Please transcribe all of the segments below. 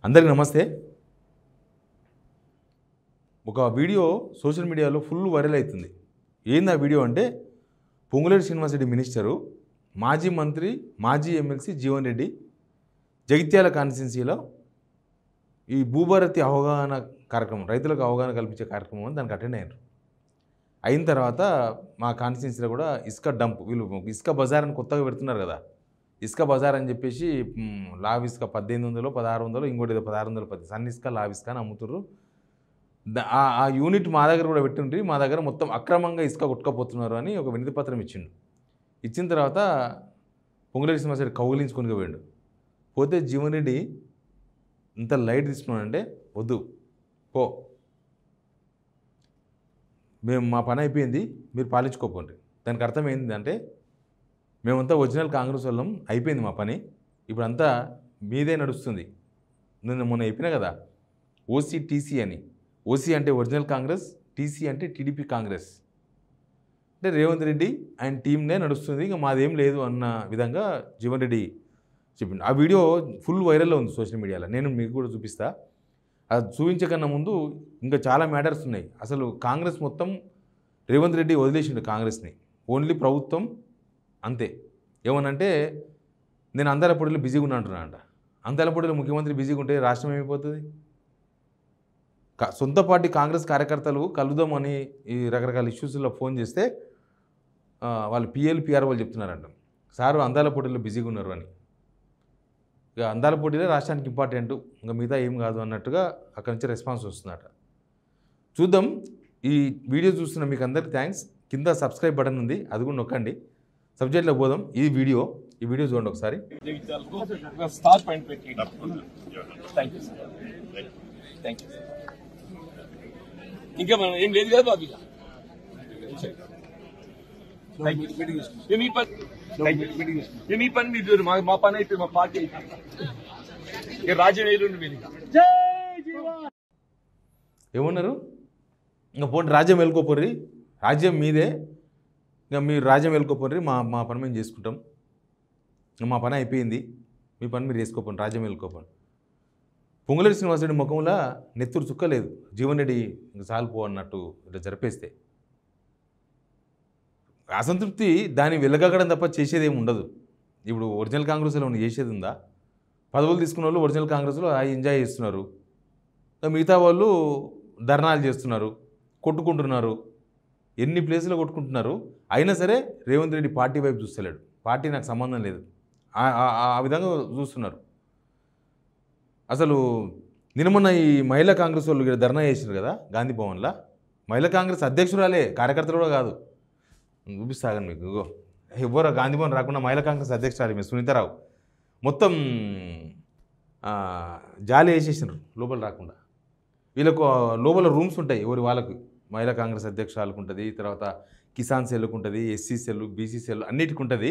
అందరికీ నమస్తే. ఒక వీడియో సోషల్ మీడియాలో ఫుల్ వైరల్ అవుతుంది. ఏంది ఆ వీడియో అంటే, పొంగులేటి శ్రీనివాసరెడ్డి మినిస్టరు, మాజీ మంత్రి, మాజీ ఎమ్మెల్సీ జీవన్ రెడ్డి జగిత్యాల కాన్స్టిట్యున్సీలో ఈ భూభారతి అవగాహన కార్యక్రమం, రైతులకు అవగాహన కల్పించే కార్యక్రమం అని దానికి అటెండ్ అయ్యారు. అయిన తర్వాత మా కాన్స్టిట్యున్సీలో కూడా ఇసుక డంప్, వీళ్ళు ఇసుక బజార్ అని కొత్తగా పెడుతున్నారు కదా, ఇసుక బజార్ అని చెప్పేసి లావ్ ఇసుక 1800, 1600, ఇంకోటి 1610 సన్ ఇసుక, లావ్ ఇసుక అని అమ్ముతున్నారు. ఆ యూనిట్ మా దగ్గర కూడా పెట్టుండ్రి, మా దగ్గర మొత్తం అక్రమంగా ఇసుక కొట్టుకపోతున్నారు అని ఒక వినతి పత్రం ఇచ్చిండు. ఇచ్చిన తర్వాత పొంగులేటి శ్రీనివాసరెడ్డి కౌగిలించుకొని పోయిండు. పోతే జీవన్ రెడ్డి ఇంత లైట్ తీసుకున్నాడంటే, వద్దు పో, మేము మా పని అయిపోయింది, మీరు పాలించుకోపోండి. దానికి అర్థం ఏంటంటే, మేమంతా ఒరిజినల్ కాంగ్రెస్ వాళ్ళం, అయిపోయింది మా పని, ఇప్పుడు అంతా మీదే నడుస్తుంది. నేను మొన్న చెప్పినా కదా, ఓసీ టీసీ అని. ఓసీ అంటే ఒరిజినల్ కాంగ్రెస్, టీసీ అంటే టీడీపీ కాంగ్రెస్. అంటే రేవంత్ రెడ్డి ఆయన టీంనే నడుస్తుంది, ఇంకా మాదేం లేదు అన్న విధంగా జీవన్ రెడ్డి చెప్పింది. ఆ వీడియో ఫుల్ వైరల్లో ఉంది సోషల్ మీడియాలో. నేను మీకు కూడా చూపిస్తా. అది చూపించకన్నా ముందు ఇంకా చాలా మ్యాటర్స్ ఉన్నాయి. అసలు కాంగ్రెస్ మొత్తం రేవంత్ రెడ్డి వదిలేసిండు కాంగ్రెస్ని, ఓన్లీ ప్రభుత్వం అంతే. ఏమనంటే, నేను అందాలపూడిలో బిజీగా ఉన్నా అంటున్నా అంట. అందాలపూడిలో ముఖ్యమంత్రి బిజీగా ఉంటే రాష్ట్రం ఏమైపోతుంది? సొంత పార్టీ కాంగ్రెస్ కార్యకర్తలు కలుద్దామని ఈ రకరకాల ఇష్యూస్లో ఫోన్ చేస్తే వాళ్ళు పిఆర్ వాళ్ళు చెప్తున్నారంట, సారు అందాలపూడిలో బిజీగా ఉన్నారు అని. ఇక అందాలపూడిలో రాష్ట్రానికి ఇంపార్టెంట్, ఇంకా మిగతా ఏం కాదు అన్నట్టుగా అక్కడి నుంచి రెస్పాన్స్ వస్తుందట. చూద్దాం. ఈ వీడియో చూస్తున్న మీకు అందరికీ థ్యాంక్స్. కింద సబ్స్క్రైబ్ బటన్ ఉంది, అది కూడా నొక్కండి. సబ్జెక్ట్లో పోదాం. ఈ వీడియో చూడండి ఒకసారి. ఇంకా మనం ఏం లేదు కదా బాబు, మీ పని మీరు, మా పని అయిపోయి మా పార్టీ అయిపోయింది. రాజ్యం ఏలుండి ఏమన్నారు? ఇంకా పోండి, రాజ్యం వెళ్ళుకోపోర్రి, రాజ్యం మీదే, ఇంకా మీరు రాజ్యం వెళ్ళుకోపోర్రి, మా పని మేము చేసుకుంటాం, మా పని అయిపోయింది, మీ పని మీరు చేసుకోపోండి, రాజ్యం వెళ్ళుకోపోండి. పొంగులేటి శ్రీనివాసరెడ్డి ముఖంలో నెత్తురు చుక్కలేదు. జీవన్ రెడ్డి ఇంకా సాల్పో అన్నట్టు ఇట్లా జరిపేస్తే అసంతృప్తి దాన్ని వెళ్ళగడం తప్ప చేసేది ఏమి ఉండదు. ఇప్పుడు ఒరిజినల్ కాంగ్రెస్లో ఉన్న చేసేది ఉందా? పదవులు తీసుకున్న వాళ్ళు ఒరిజినల్ కాంగ్రెస్లో ఎంజాయ్ చేస్తున్నారు, మిగతా వాళ్ళు ధర్నాలు చేస్తున్నారు, కొట్టుకుంటున్నారు, ఎన్ని ప్లేసులో కొట్టుకుంటున్నారు. అయినా సరే రేవంత్ రెడ్డి పార్టీ వైపు చూస్తలేడు, పార్టీ నాకు సంబంధం లేదు, ఆ విధంగా చూస్తున్నారు. అసలు నిన్న ఈ మహిళా కాంగ్రెస్ వాళ్ళు ధర్నా చేసినారు కదా గాంధీ భవన్లో. మహిళా కాంగ్రెస్ అధ్యక్షురాలే, కార్యకర్తలు కూడా కాదు. చూపిస్తాగండి మీకు. ఎవరు గాంధీ భవన్ రాకుండా మహిళా కాంగ్రెస్ అధ్యక్షురాలు మీ సునీతారావు మొత్తం జాలి వేసేసినారు లోపల రాకుండా. వీళ్ళకు లోపల రూమ్స్ ఉంటాయి ఎవరి వాళ్ళకు. మహిళా కాంగ్రెస్ అధ్యక్షురాలకు ఉంటుంది, తర్వాత కిసాన్ సెల్కు ఉంటుంది, ఎస్సీ సెల్, బీసీ సెల్ అన్నిటికి ఉంటుంది.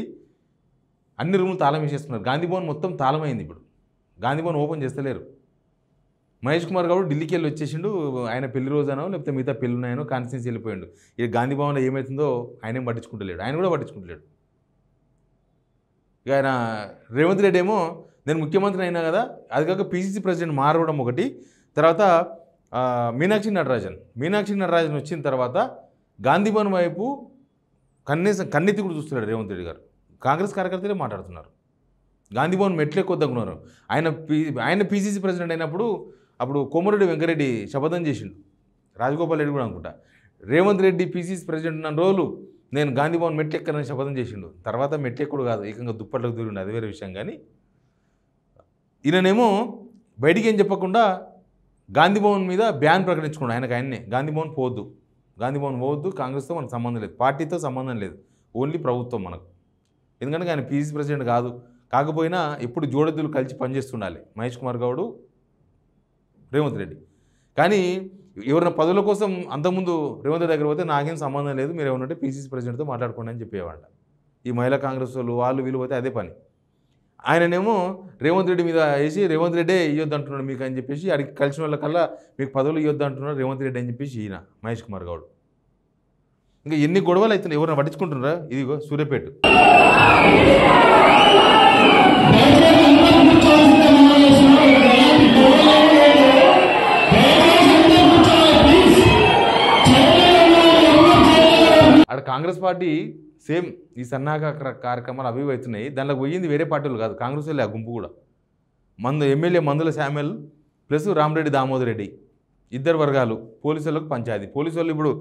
అన్ని రూములు తాళం వేసేస్తున్నారు. గాంధీ భవన్ మొత్తం తాళమైంది. ఇప్పుడు గాంధీ భవన్ ఓపెన్ చేస్తలేరు. మహేష్ కుమార్ గౌడ్ ఢిల్లీకి వెళ్ళి వచ్చేసిండు, ఆయన పెళ్లి రోజానో లేకపోతే మిగతా పెళ్ళి ఉన్నాయనో కాన్స్టిట్యున్సీ వెళ్ళిపోయాడు. ఇక గాంధీ భవన్లో ఏమవుతుందో ఆయనేం పట్టించుకుంటలేడు, ఆయన కూడా పట్టించుకుంటలేడు. ఇక ఆయన రేవంత్ రెడ్డి ఏమో నేను ముఖ్యమంత్రి అయినా కదా, అది కాక పీసీసీ ప్రెసిడెంట్ మారవడం ఒకటి, తర్వాత మీనాక్షి నటరాజన్ వచ్చిన తర్వాత గాంధీ భవన్ వైపు కనీసం కన్నెత్తి కూడా చూస్తున్నాడు రేవంత్ రెడ్డి గారు. కాంగ్రెస్ కార్యకర్తలే మాట్లాడుతున్నారు. గాంధీ భవన్ మెట్లే కొద్దనుకున్నారు. ఆయన పీసీసీ ప్రెసిడెంట్ అయినప్పుడు అప్పుడు కోమరెడ్డి వెంకరెడ్డి శపథం చేసిండు, రాజగోపాల్ రెడ్డి కూడా అనుకుంటా. రేవంత్ రెడ్డి పీసీసీ ప్రెసిడెంట్ ఉన్న రోజులు నేను గాంధీ భవన్ మెట్లు ఎక్కనని శపథం చేసిండు. తర్వాత మెట్లు ఎక్కడు కాదు, ఏకంగా దుప్పట్లకు దూరిండు, అది వేరే విషయం. కానీ ఈయననేమో బయటికి ఏం చెప్పకుండా గాంధీ భవన్ మీద బ్యాన్ ప్రకటించుకున్నాడు. ఆయనే గాంధీ భవన్ పోవద్దు, కాంగ్రెస్తో మనకు సంబంధం లేదు, పార్టీతో సంబంధం లేదు, ఓన్లీ ప్రభుత్వం మనకు. ఎందుకంటే ఆయన పీసీసీ ప్రెసిడెంట్ కాదు, కాకపోయినా ఎప్పుడు జోడెద్దులు కలిసి పనిచేస్తుండాలి మహేష్ కుమార్ గౌడ్, రేవంత్ రెడ్డి. కానీ ఎవరైనా పదవుల కోసం అంతకుముందు రేవంత్ రెడ్డి దగ్గర పోతే నాకేం సంబంధం లేదు, మీరు ఏమన్నంటే పీసీసీ ప్రెసిడెంట్తో మాట్లాడుకోండి అని చెప్పేవాళ్ళ. ఈ మహిళా కాంగ్రెస్ వాళ్ళు వీళ్ళు పోతే అదే పని. ఆయననేమో రేవంత్ రెడ్డి మీద వేసి రేవంత్ రెడ్డే ఇవ్వద్దు అంటున్నాడు మీకు అని చెప్పేసి, అడిగి కలిసిన వాళ్ళకల్లా మీకు పదవులు ఇవ్వద్దు అంటున్నాడు రేవంత్ రెడ్డి అని చెప్పేసి ఈయన మహేష్ కుమార్ గౌడ్. ఇంకా ఎన్ని గొడవలు అవుతున్నాయి, ఎవరైనా పట్టించుకుంటున్నారా? ఇదిగో సూర్యాపేట కాంగ్రెస్ పార్టీ సేమ్ ఈ సన్నాహక కార్యక్రమాలు అవి అవుతున్నాయి. దాంట్లో పోయింది వేరే పార్టీలు కాదు, కాంగ్రెస్ వాళ్ళే ఆ గుంపు కూడా. ఎమ్మెల్యే మందుల శామ్యుల్ ప్లస్ రామరెడ్డి దామోదర్ రెడ్డి ఇద్దరు వర్గాలు. పోలీసులకు పంచాయతీ. పోలీసు వాళ్ళు ఇప్పుడు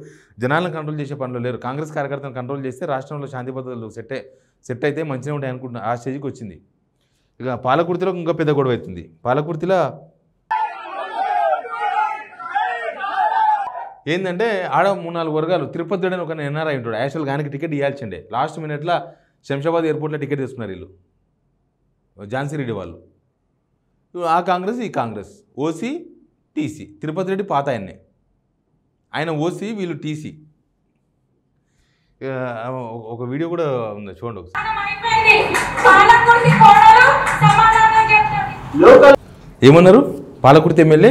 జనాలను కంట్రోల్ చేసే పనిలో లేరు. కాంగ్రెస్ కార్యకర్తలను కంట్రోల్ చేస్తే రాష్ట్రంలో శాంతి భద్రతలు సెట్ అయితే మంచిగా ఉంటాయి అనుకుంటున్నా. ఆ స్టేజ్కి వచ్చింది. ఇక పాలకుర్తిలో ఇంకా పెద్ద గొడవ అవుతుంది. పాలకుర్తిలో ఏంటంటే ఆడ 3-4 వర్గాలు. తిరుపతి అని ఒక ఎన్ఆర్ఐ ఉంటాడు. యాక్చువల్ గానికి టికెట్ ఇవ్వాల్సిండే. లాస్ట్ మినిట్లో శంషాబాద్ ఎయిర్పోర్ట్లో టికెట్ తీసుకున్నారు వీళ్ళు, ఝాన్సీ రెడ్డి వాళ్ళు. ఆ కాంగ్రెస్ ఈ కాంగ్రెస్. OC TC. తిరుపతి రెడ్డి పాత ఆయన ఓసీ, వీళ్ళు టీసీ. ఒక వీడియో కూడా ఉంది, చూడండి ఒకసారి. ఏమన్నారు పాలకుర్తి ఎమ్మెల్యే?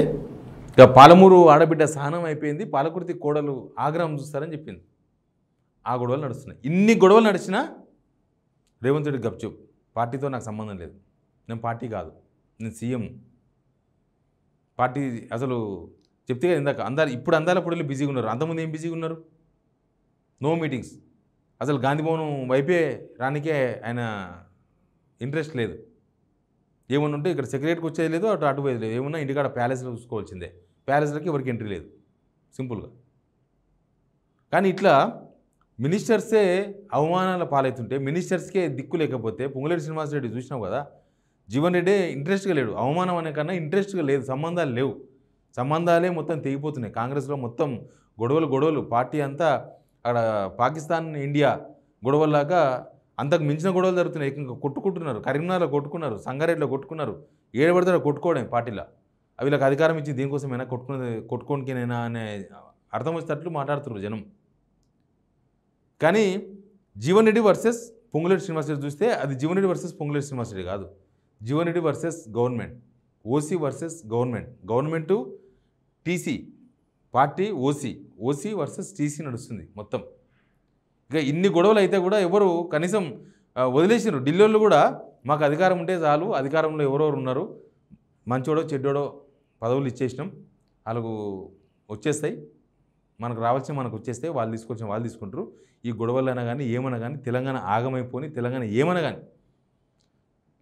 ఇక పాలమూరు ఆడబిడ్డ సహనం అయిపోయింది, పాలకుర్తి కోడలు ఆగ్రహం చూస్తారని చెప్పింది. ఆ గొడవలు నడుస్తున్నాయి. ఇన్ని గొడవలు నడిచినా రేవంత్ రెడ్డి గప్చుప్. పార్టీతో నాకు సంబంధం లేదు, నేను పార్టీ కాదు, నేను సీఎం. పార్టీ అసలు చెప్తే కదా ఇందాక, ఇప్పుడు అందాల పొడిలో బిజీగా ఉన్నారు. అంతకుముందు ఏం బిజీగా ఉన్నారు? No meetings. అసలు గాంధీభవన్ వైపే రానికే ఆయన ఇంట్రెస్ట్ లేదు. ఏమన్నా ఉంటే ఇక్కడ సెక్రటరీకి వచ్చేది లేదు, అటు పోయేది లేదు. ఏమన్నా ఇంటికాడ ప్యాలెస్లో చూసుకోవాల్సిందే. ప్యాలెస్లకి ఎవరికి ఎంట్రీ లేదు, సింపుల్గా. కానీ ఇట్లా మినిస్టర్సే అవమానాల పాలవుతుంటే, మినిస్టర్స్కే దిక్కు లేకపోతే, పొంగులేటి శ్రీనివాసరెడ్డి చూసినావు కదా, జీవన్ రెడ్డి ఇంట్రెస్ట్గా లేడు. అవమానం అనే కన్నా ఇంట్రెస్ట్గా లేదు, సంబంధాలు లేవు. సంబంధాలే మొత్తం తెగిపోతున్నాయి కాంగ్రెస్లో. మొత్తం గొడవలు. పార్టీ అంతా అక్కడ పాకిస్తాన్ ఇండియా గొడవల్లాగా అంతకు మించిన గొడవలు జరుగుతున్నాయి. ఇంకా కొట్టుకుంటున్నారు. కరీంనగర్లో కొట్టుకున్నారు, సంగారెడ్డిలో కొట్టుకున్నారు. ఏడబడితే కొట్టుకోవడం పార్టీలో. వీళ్ళకి అధికారం ఇచ్చి దీనికోసమైనా కొట్టుకోనికేనైనా అనే అర్థం వచ్చేటట్లు మాట్లాడుతున్నారు జనం. కానీ జీవన్ రెడ్డి వర్సెస్ పొంగులేటి శ్రీనివాసరెడ్డి చూస్తే అది జీవన్ రెడ్డి వర్సెస్ పొంగులేటి శ్రీనివాసరెడ్డి కాదు, Jeevan Reddy versus government. OC versus government TC. Party OC versus TC నడుస్తుంది మొత్తం. ఇక ఇన్ని గొడవలు అయితే కూడా ఎవరు కనీసం వదిలేసినారు. ఢిల్లీలో కూడా మాకు అధికారం ఉంటే చాలు, అధికారంలో ఎవరెవరు ఉన్నారు, మంచోడో చెడ్డోడో పదవులు ఇచ్చేసినాం, వాళ్ళకు వచ్చేస్తాయి, మనకు రావాల్సిన మనకు వచ్చేస్తాయి, వాళ్ళు తీసుకొచ్చిన వాళ్ళు తీసుకుంటారు. ఈ గొడవలైనా కానీ ఏమన్నా కానీ తెలంగాణ ఆగమైపోని, తెలంగాణ ఏమన్నా కానీ.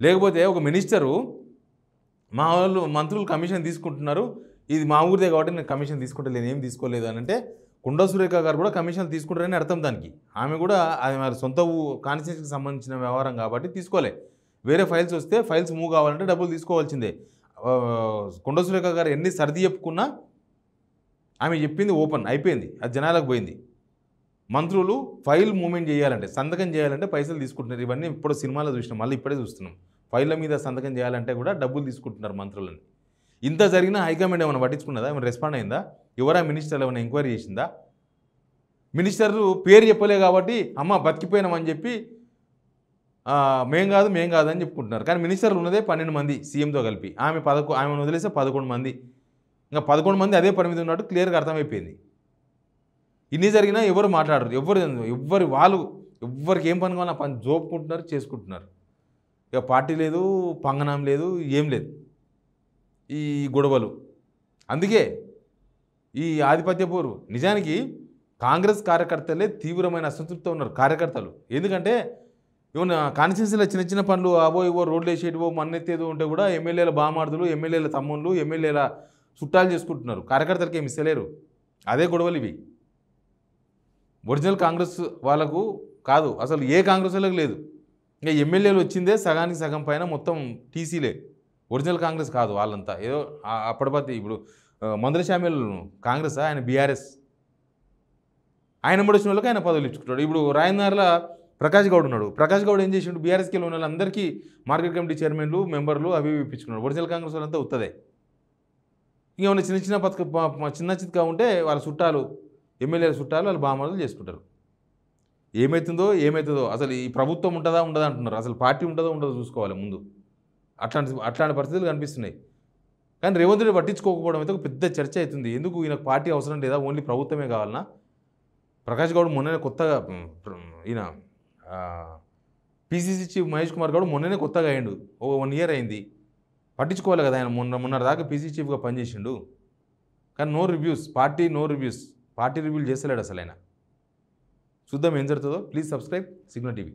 లేకపోతే ఒక మినిస్టరు మా వాళ్ళు మంత్రులు కమిషన్ తీసుకుంటున్నారు, ఇది మా ఊరిదే కాబట్టి నేను కమిషన్ తీసుకుంటలేదు, ఏం తీసుకోలేదు అని అంటే, కుండ సురేఖ గారు కూడా కమిషన్లు తీసుకుంటారని అర్థం దానికి. ఆమె కూడా అది మరి సొంత కాన్స్టిట్యూన్సీకి సంబంధించిన వ్యవహారం కాబట్టి తీసుకోలే. వేరే ఫైల్స్ వస్తే ఫైల్స్ మూవ్ కావాలంటే డబ్బులు తీసుకోవాల్సిందే. కుండ సురేఖ గారు ఎన్ని సర్ది చెప్పుకున్నా ఆమె చెప్పింది ఓపెన్ అయిపోయింది, అది జనాలకు పోయింది. మంత్రులు ఫైల్ మూవ్మెంట్ చేయాలంటే, సంతకం చేయాలంటే పైసలు తీసుకుంటున్నారు. ఇవన్నీ ఇప్పుడు సినిమాలో చూసినాం, మళ్ళీ ఇప్పుడే చూస్తున్నాం. ఫైళ్ళ మీద సంతకం చేయాలంటే కూడా డబ్బులు తీసుకుంటున్నారు మంత్రులని. ఇంత జరిగినా హైకమాండ్ ఏమైనా పట్టించుకున్నదా? ఏమైనా రెస్పాండ్ అయిందా? ఎవరా మినిస్టర్లు ఏమైనా ఎంక్వైరీ చేసిందా? మినిస్టర్లు పేరు చెప్పలే కాబట్టి అమ్మ బతికిపోయినామని చెప్పి మేం కాదు అని చెప్పుకుంటున్నారు. కానీ మినిస్టర్లు ఉన్నదే 12 మంది సీఎంతో కలిపి. ఆమెను వదిలేస్తే 11 మంది. ఇంకా 11 మంది అదే పని మీద ఉన్నట్టు క్లియర్గా అర్థమైపోయింది. ఇన్ని జరిగినా ఎవరు మాట్లాడరు, ఎవరికి ఏం పని కావాలో ఆ పని జోపుకుంటున్నారు, చేసుకుంటున్నారు. ఇక పార్టీ లేదు, పంగనం లేదు, ఏం లేదు, ఈ గొడవలు. అందుకే ఈ ఆధిపత్య పోరు. నిజానికి కాంగ్రెస్ కార్యకర్తలే తీవ్రమైన అసంతృప్తితో ఉన్నారు కార్యకర్తలు. ఎందుకంటే ఏమన్నా కాన్స్టిట్యూన్సీలో చిన్న పనులు ఇవో రోడ్లు వేసేటివో మన్నెత్తేదో ఉంటే కూడా ఎమ్మెల్యేల బామార్దులు, ఎమ్మెల్యేల తమ్ముళ్ళు, ఎమ్మెల్యేల చుట్టాలు చేసుకుంటున్నారు. కార్యకర్తలకి ఏమి ఇస్తలేరు. అదే గొడవలు ఇవి. ఒరిజినల్ కాంగ్రెస్ వాళ్ళకు కాదు, అసలు ఏ కాంగ్రెస్ వాళ్ళకి లేదు. ఇంకా ఎమ్మెల్యేలు వచ్చిందే సగానికి సగం పైన మొత్తం టీసీలే. ఒరిజినల్ కాంగ్రెస్ కాదు వాళ్ళంతా. ఏదో అప్పటిపత్తి. ఇప్పుడు మందుల శామ్యుల్ కాంగ్రెస్, ఆయన బీఆర్ఎస్. ఆయన వచ్చిన వాళ్ళకి ఆయన పదవులు ఇచ్చుకుంటాడు. ఇప్పుడు రాయనగర్లో ప్రకాష్ గౌడ్ ఉన్నాడు. ప్రకాష్ గౌడ్ ఏం చేసిండు? బీఆర్ఎస్కి ఉన్న వాళ్ళందరికీ మార్కెట్ కమిటీ చైర్మన్లు, మెంబర్లు అవి ఇప్పించుకున్నాడు. ఒరిజినల్ కాంగ్రెస్ వాళ్ళంతా ఉత్తదే. ఇంకేమైనా చిన్న చిత్కా ఉంటే వాళ్ళ చుట్టాలు, ఎమ్మెల్యేల చుట్టాలు వాళ్ళు బామర్దులు చేసుకుంటారు. ఏమవుతుందో అసలు ఈ ప్రభుత్వం ఉంటుందా ఉండదా అంటున్నారు. అసలు పార్టీ ఉంటుందో ఉండదో చూసుకోవాలి ముందు. అట్లాంటి పరిస్థితులు కనిపిస్తున్నాయి. కానీ రేవంత్ రెడ్డి పట్టించుకోకపోవడం అయితే ఒక పెద్ద చర్చ అవుతుంది. ఎందుకు ఈయనకు పార్టీ అవసరం లేదా, ఓన్లీ ప్రభుత్వమే కావాలన్నా? ప్రకాష్ గౌడ్ మొన్ననే కొత్తగా, ఈయన పీసీసీ చీఫ్ మహేష్ కుమార్ గౌడ్ మొన్ననే కొత్తగా అయ్యిండు, 1 year అయింది. పట్టించుకోవాలి కదా. ఆయన మొన్నటి దాకా పీసీసీ చీఫ్గా పనిచేసిండు. కానీ నో రివ్యూస్, పార్టీ రివ్యూలు చేస్తలేడు అసలు ఆయన. చూద్దాం ఏం జరుగుతుందో. Please subscribe signal TV.